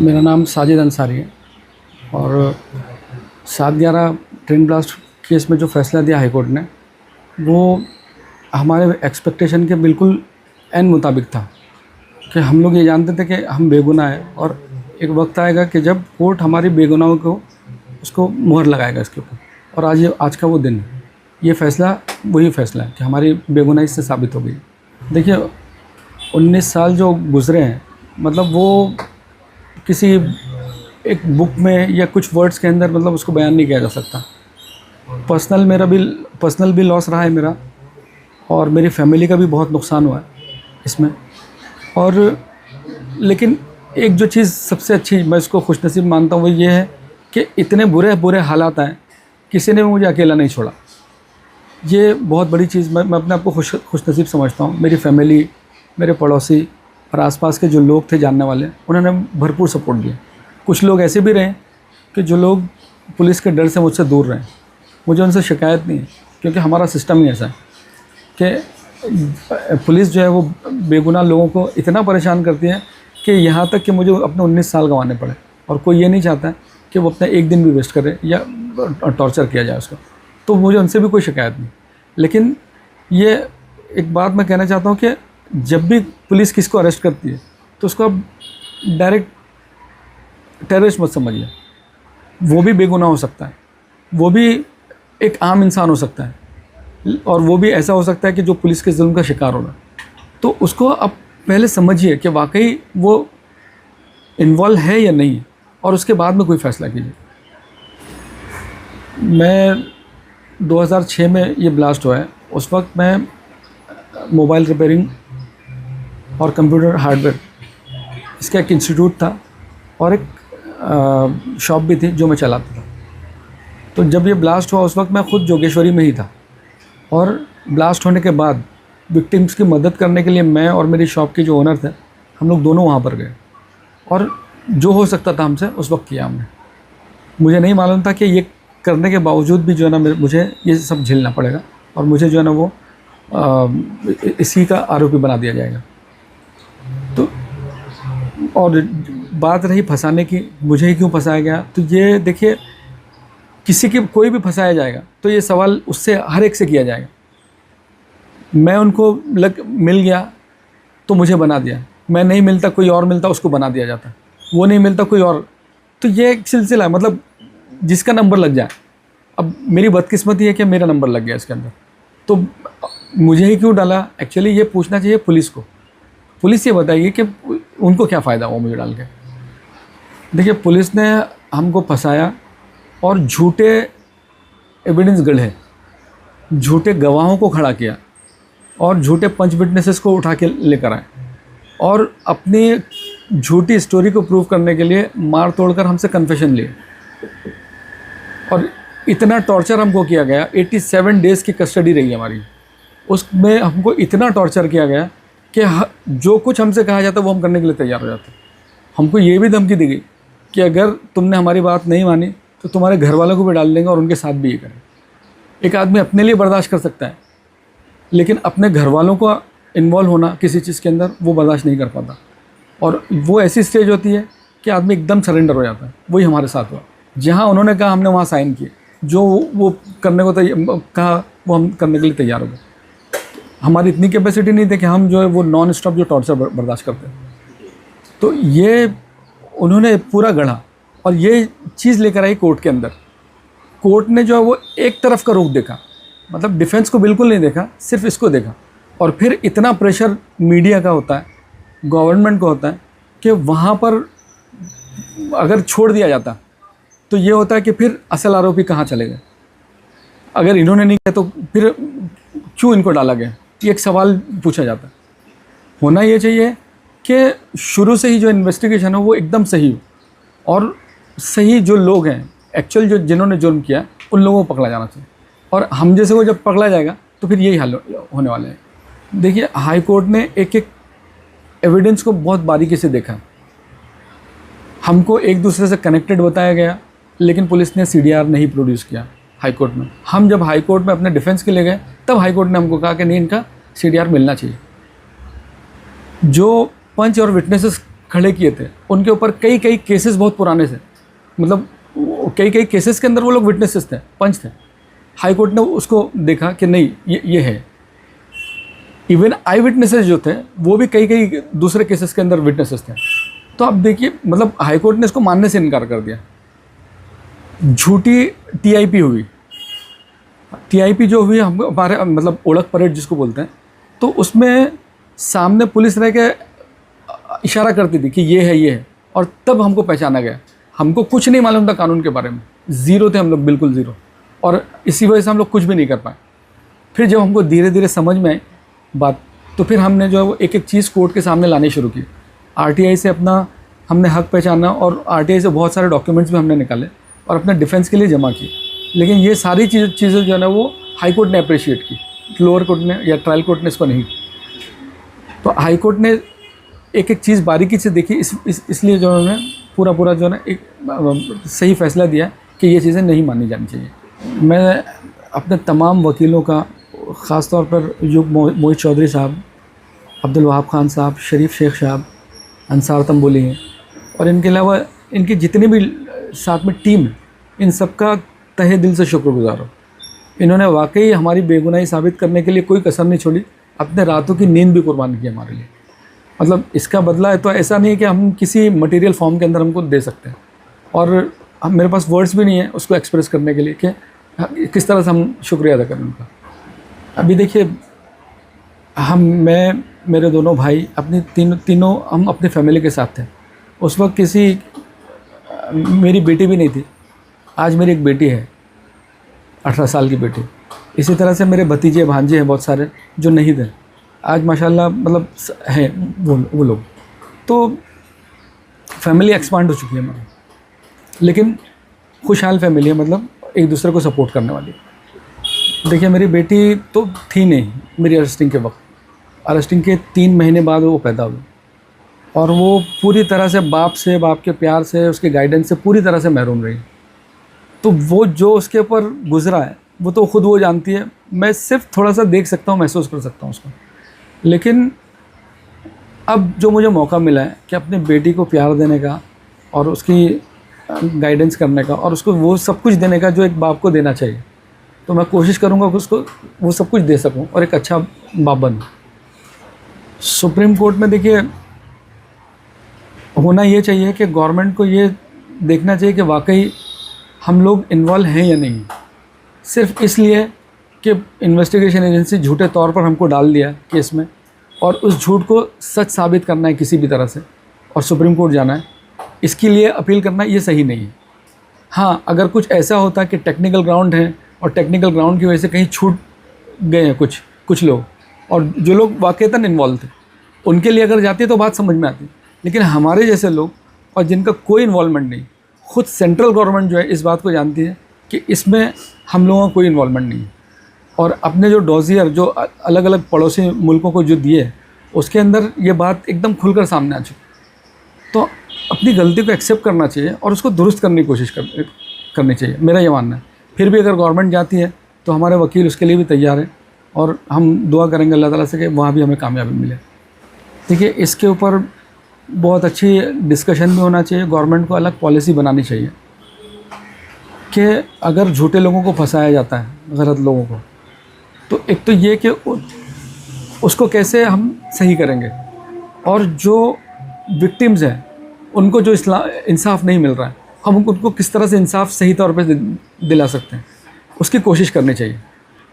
मेरा नाम साजिद अंसारी है और 7/11 ट्रेन ब्लास्ट केस में जो फ़ैसला दिया हाई कोर्ट ने वो हमारे एक्सपेक्टेशन के बिल्कुल एन मुताबिक था कि हम लोग ये जानते थे कि हम बेगुनाह हैं और एक वक्त आएगा कि जब कोर्ट हमारी बेगुनाहों को उसको मुहर लगाएगा इसके ऊपर। और आज का वो दिन है, ये फ़ैसला वही फ़ैसला है कि हमारी बेगुनाही से साबित हो गई। देखिए 19 साल जो गुज़रे हैं, मतलब वो किसी एक बुक में या कुछ वर्ड्स के अंदर मतलब उसको बयान नहीं किया जा सकता। पर्सनल भी लॉस रहा है मेरा और मेरी फैमिली का भी बहुत नुकसान हुआ है इसमें। और लेकिन एक जो चीज़ सबसे अच्छी मैं इसको खुशनसीब मानता हूँ वो ये है कि इतने बुरे हालात आए, किसी ने भी मुझे अकेला नहीं छोड़ा। ये बहुत बड़ी चीज़ मैं अपने आप को खुशनसीब समझता हूँ। मेरी फैमिली, मेरे पड़ोसी और आसपास के जो लोग थे जानने वाले, उन्होंने भरपूर सपोर्ट दिया। कुछ लोग ऐसे भी रहे कि जो लोग पुलिस के डर से मुझसे दूर रहे। मुझे उनसे शिकायत नहीं है क्योंकि हमारा सिस्टम ही ऐसा है कि पुलिस जो है वो बेगुनाह लोगों को इतना परेशान करती है कि यहाँ तक कि मुझे अपने 19 साल गंवाने पड़े और कोई ये नहीं चाहता कि वो अपना एक दिन भी वेस्ट करे या टॉर्चर किया जाए उसको। तो मुझे उनसे भी कोई शिकायत नहीं। लेकिन ये एक बात मैं कहना चाहता हूँ कि जब भी पुलिस किसको अरेस्ट करती है तो उसको आप डायरेक्ट टेररिस्ट मत समझिए। वो भी बेगुनाह हो सकता है, वो भी एक आम इंसान हो सकता है और वो भी ऐसा हो सकता है कि जो पुलिस के जुल्म का शिकार हो रहा है। तो उसको आप पहले समझिए कि वाकई वो इन्वॉल्व है या नहीं, और उसके बाद में कोई फ़ैसला कीजिए। मैं 2006 में ये ब्लास्ट हुआ है, उस वक्त मैं मोबाइल रिपेयरिंग और कंप्यूटर हार्डवेयर इसका एक इंस्टीट्यूट था और एक शॉप भी थी जो मैं चलाता था। तो जब ये ब्लास्ट हुआ उस वक्त मैं खुद जोगेश्वरी में ही था और ब्लास्ट होने के बाद विक्टिम्स की मदद करने के लिए मैं और मेरी शॉप के जो ओनर थे, हम लोग दोनों वहाँ पर गए और जो हो सकता था हमसे उस वक्त किया हमने। मुझे नहीं मालूम था कि ये करने के बावजूद भी जो है ना मुझे ये सब झेलना पड़ेगा और मुझे जो है ना वो इसी का आरोपी बना दिया जाएगा। तो और बात रही फंसाने की, मुझे ही क्यों फंसाया गया, तो ये देखिए किसी की कोई भी फंसाया जाएगा तो ये सवाल उससे हर एक से किया जाएगा। मैं उनको मिल गया तो मुझे बना दिया, मैं नहीं मिलता कोई और मिलता उसको बना दिया जाता, वो नहीं मिलता कोई और। तो ये एक सिलसिला है, मतलब जिसका नंबर लग जाए। अब मेरी बदकिस्मती है कि मेरा नंबर लग गया इसके अंदर, तो मुझे ही क्यों डाला। एक्चुअली ये पूछना चाहिए पुलिस को। पुलिस ये बताएगी कि उनको क्या फ़ायदा हुआ मुझे डाल के। देखिए पुलिस ने हमको फंसाया और झूठे एविडेंस गढ़े, झूठे गवाहों को खड़ा किया और झूठे पंच विटनेसेस को उठा के लेकर आए और अपनी झूठी स्टोरी को प्रूव करने के लिए मार तोड़कर हमसे कन्फेशन लिए। और इतना टॉर्चर हमको किया गया, 87 डेज़ की कस्टडी रही हमारी। उसमें हमको इतना टॉर्चर किया गया कि जो कुछ हमसे कहा जाता वो हम करने के लिए तैयार हो जाते। हमको ये भी धमकी दी गई कि अगर तुमने हमारी बात नहीं मानी तो तुम्हारे घर वालों को भी डाल देंगे और उनके साथ भी ये करें। एक आदमी अपने लिए बर्दाश्त कर सकता है लेकिन अपने घर वालों को इन्वॉल्व होना किसी चीज़ के अंदर वो बर्दाश्त नहीं कर पाता। और वो ऐसी स्टेज होती है कि आदमी एकदम सरेंडर हो जाता है। वही हमारे साथ हुआ। जहाँ उन्होंने कहा हमने वहाँ साइन किए, जो वो करने को कहा वो हम करने के लिए तैयार हो गए। हमारी इतनी कैपेसिटी नहीं थी कि हम जो है वो नॉन स्टॉप जो टॉर्चर बर्दाश्त करते हैं। तो ये उन्होंने पूरा गढ़ा और ये चीज़ लेकर आई कोर्ट के अंदर। कोर्ट ने जो है वो एक तरफ का रुख देखा, मतलब डिफेंस को बिल्कुल नहीं देखा, सिर्फ इसको देखा। और फिर इतना प्रेशर मीडिया का होता है, गवर्नमेंट का होता है कि वहाँ पर अगर छोड़ दिया जाता तो ये होता है कि फिर असल आरोपी कहाँ चले गए। अगर इन्होंने नहीं किया तो फिर क्यों इनको डाला गया, ये एक सवाल पूछा जाता है। होना ये चाहिए कि शुरू से ही जो इन्वेस्टिगेशन है वो एकदम सही हो और सही जो लोग हैं एक्चुअल जो जिन्होंने जुर्म किया उन लोगों को पकड़ा जाना चाहिए। और हम जैसे को जब पकड़ा जाएगा तो फिर यही हाल होने वाला है। देखिए हाई कोर्ट ने एक एक एविडेंस को बहुत बारीकी से देखा। हमको एक दूसरे से कनेक्टेड बताया गया लेकिन पुलिस ने CDR नहीं प्रोड्यूस किया हाई कोर्ट में। हम जब हाई कोर्ट में अपने डिफेंस के लिए गए तब हाई कोर्ट ने हमको कहा कि नहीं, इनका CDR मिलना चाहिए। जो पंच और विटनेसेस खड़े किए थे उनके ऊपर कई कई केसेस बहुत पुराने थे, मतलब कई कई केसेस के अंदर वो लोग विटनेसेस थे, पंच थे। हाई कोर्ट ने उसको देखा कि नहीं ये है। इवन आई विटनेसेस जो थे वो भी कई कई दूसरे केसेस के अंदर विटनेसेस थे। तो अब देखिए, मतलब हाई कोर्ट ने इसको मानने से इनकार कर दिया। झूठी टीआईपी हुई, टीआईपी जो हुई हम हमारे मतलब ओळख परेड जिसको बोलते हैं, तो उसमें सामने पुलिस रह के इशारा करती थी कि ये है, और तब हमको पहचाना गया। हमको कुछ नहीं मालूम था कानून के बारे में, ज़ीरो थे हम लोग, बिल्कुल ज़ीरो, और इसी वजह से हम लोग कुछ भी नहीं कर पाए। फिर जब हमको धीरे धीरे समझ में आई बात, तो फिर हमने जो है वो एक एक चीज़ कोर्ट के सामने लानी शुरू की। आरटीआई से अपना हमने हक पहचाना, और आरटीआई से बहुत सारे डॉक्यूमेंट्स भी हमने निकाले और अपने डिफेंस के लिए जमा किए। लेकिन ये सारी चीज़ें जो है ना वो हाई कोर्ट ने अप्रिशिएट की, लोअर कोर्ट ने या ट्रायल कोर्ट ने इसको नहीं की। तो हाई कोर्ट ने एक एक चीज़ बारीकी से देखी, इसलिए जो उन्होंने पूरा जो है ना एक सही फैसला दिया कि ये चीज़ें नहीं मानी जानी चाहिए। मैं अपने तमाम वकीलों का, ख़ास तौर पर जो मोहित चौधरी साहब, अब्दुल वहाब खान साहब, शरीफ शेख साहब, अंसार तंबोली हैं, और इनके अलावा इनकी जितनी भी साथ में टीम है, इन सबका तहे दिल से शुक्रगुजार हूँ। इन्होंने वाकई हमारी बेगुनाही साबित करने के लिए कोई कसर नहीं छोड़ी, अपने रातों की नींद भी कुर्बान की हमारे लिए। मतलब इसका बदला है तो ऐसा नहीं है कि हम किसी मटेरियल फॉर्म के अंदर हमको दे सकते हैं, और हम मेरे पास वर्ड्स भी नहीं है उसको एक्सप्रेस करने के लिए कि किस तरह से हम शुक्रिया अदा करें उनका। अभी देखिए, मैं मेरे दोनों भाई अपनी तीनों हम अपनी फैमिली के साथ थे। उस वक्त मेरी बेटी भी नहीं थी। आज मेरी एक बेटी है, 18 साल की बेटी। इसी तरह से मेरे भतीजे भांजे हैं बहुत सारे जो नहीं थे, आज माशाल्लाह मतलब हैं वो लोग। तो फैमिली एक्सपांड हो चुकी है हमारी, लेकिन खुशहाल फैमिली है, मतलब एक दूसरे को सपोर्ट करने वाली। देखिए, मेरी बेटी तो थी नहीं मेरी अरेस्टिंग के वक्त। अरेस्टिंग के 3 महीने बाद वो पैदा हुई, और वो पूरी तरह से बाप के प्यार से, उसके गाइडेंस से पूरी तरह से महरूम रही। तो वो जो उसके ऊपर गुजरा है वो तो खुद वो जानती है, मैं सिर्फ थोड़ा सा देख सकता हूँ, महसूस कर सकता हूँ उसको। लेकिन अब जो मुझे मौका मिला है कि अपनी बेटी को प्यार देने का और उसकी गाइडेंस करने का और उसको वो सब कुछ देने का जो एक बाप को देना चाहिए, तो मैं कोशिश करूँगा कि उसको वो सब कुछ दे सकूँ और एक अच्छा बाप बनूँ। सुप्रीम कोर्ट में देखिए, होना ये चाहिए कि गवर्नमेंट को ये देखना चाहिए कि वाकई हम लोग इन्वॉल्व हैं या नहीं। सिर्फ इसलिए कि इन्वेस्टिगेशन एजेंसी झूठे तौर पर हमको डाल दिया केस में, और उस झूठ को सच साबित करना है किसी भी तरह से और सुप्रीम कोर्ट जाना है, इसके लिए अपील करना ये सही नहीं है। हाँ, अगर कुछ ऐसा होता कि टेक्निकल ग्राउंड है और टेक्निकल ग्राउंड की वजह से कहीं छूट गए हैं कुछ लोग, और जो लोग वाकईतन इन्वॉल्व थे, उनके लिए अगर जाती है तो बात समझ में आती। लेकिन हमारे जैसे लोग और जिनका कोई इन्वॉल्वमेंट नहीं, खुद सेंट्रल गवर्नमेंट जो है इस बात को जानती है कि इसमें हम लोगों का कोई इन्वॉल्वमेंट नहीं है, और अपने जो डॉजियर जो अलग अलग पड़ोसी मुल्कों को जो दिए, उसके अंदर ये बात एकदम खुलकर सामने आ चुकी। तो अपनी गलती को एक्सेप्ट करना चाहिए और उसको दुरुस्त करने की कोशिश करनी चाहिए, मेरा ये मानना है। फिर भी अगर गवर्नमेंट जाती है तो हमारे वकील उसके लिए भी तैयार हैं, और हम दुआ करेंगे अल्लाह ताला से कि वहाँ भी हमें कामयाबी मिले। देखिए, इसके ऊपर बहुत अच्छी डिस्कशन भी होना चाहिए। गवर्नमेंट को अलग पॉलिसी बनानी चाहिए कि अगर झूठे लोगों को फंसाया जाता है, गलत लोगों को, तो एक तो ये कि उसको कैसे हम सही करेंगे, और जो विक्टिम्स हैं उनको जो इंसाफ नहीं मिल रहा है, हम उनको किस तरह से इंसाफ सही तौर पे दिला सकते हैं, उसकी कोशिश करनी चाहिए।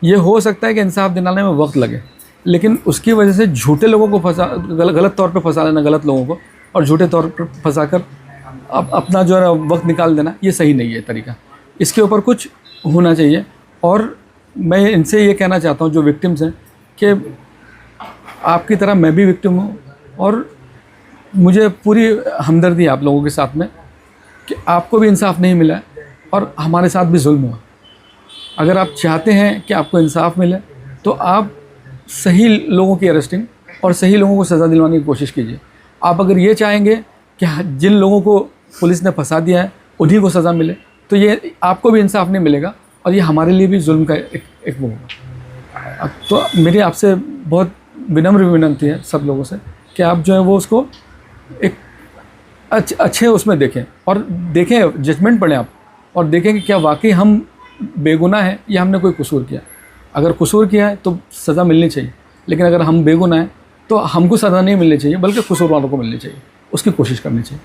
ये हो सकता है कि इंसाफ दिलाने में वक्त लगे, लेकिन उसकी वजह से झूठे लोगों को गलत तौर पे फंसा लेना, गलत लोगों को और झूठे तौर पर फंसाकर अपना जो है वक्त निकाल देना, ये सही नहीं है तरीका। इसके ऊपर कुछ होना चाहिए। और मैं इनसे ये कहना चाहता हूँ जो विक्टिम्स हैं कि आपकी तरह मैं भी विक्टिम हूँ, और मुझे पूरी हमदर्दी है आप लोगों के साथ में कि आपको भी इंसाफ नहीं मिला और हमारे साथ भी जुल्म हुआ। अगर आप चाहते हैं कि आपको इंसाफ मिले तो आप सही लोगों की अरेस्टिंग और सही लोगों को सज़ा दिलवाने की कोशिश कीजिए। आप अगर ये चाहेंगे कि जिन लोगों को पुलिस ने फंसा दिया है उन्हीं को सज़ा मिले, तो ये आपको भी इंसाफ नहीं मिलेगा और ये हमारे लिए भी जुल्म का एक वो होगा। तो मेरी आपसे बहुत विनम्र विनती है सब लोगों से कि आप जो है वो उसको एक अच्छे उसमें देखें, और देखें, जजमेंट पढ़ें आप, और देखें कि क्या वाकई हम बेगुनाह हैं या हमने कोई कसूर किया। अगर कसूर किया है तो सज़ा मिलनी चाहिए, लेकिन अगर हम बेगुनाह हैं तो हमको सज़ा नहीं मिलनी चाहिए, बल्कि कसूर वालों को मिलनी चाहिए, उसकी कोशिश करनी चाहिए।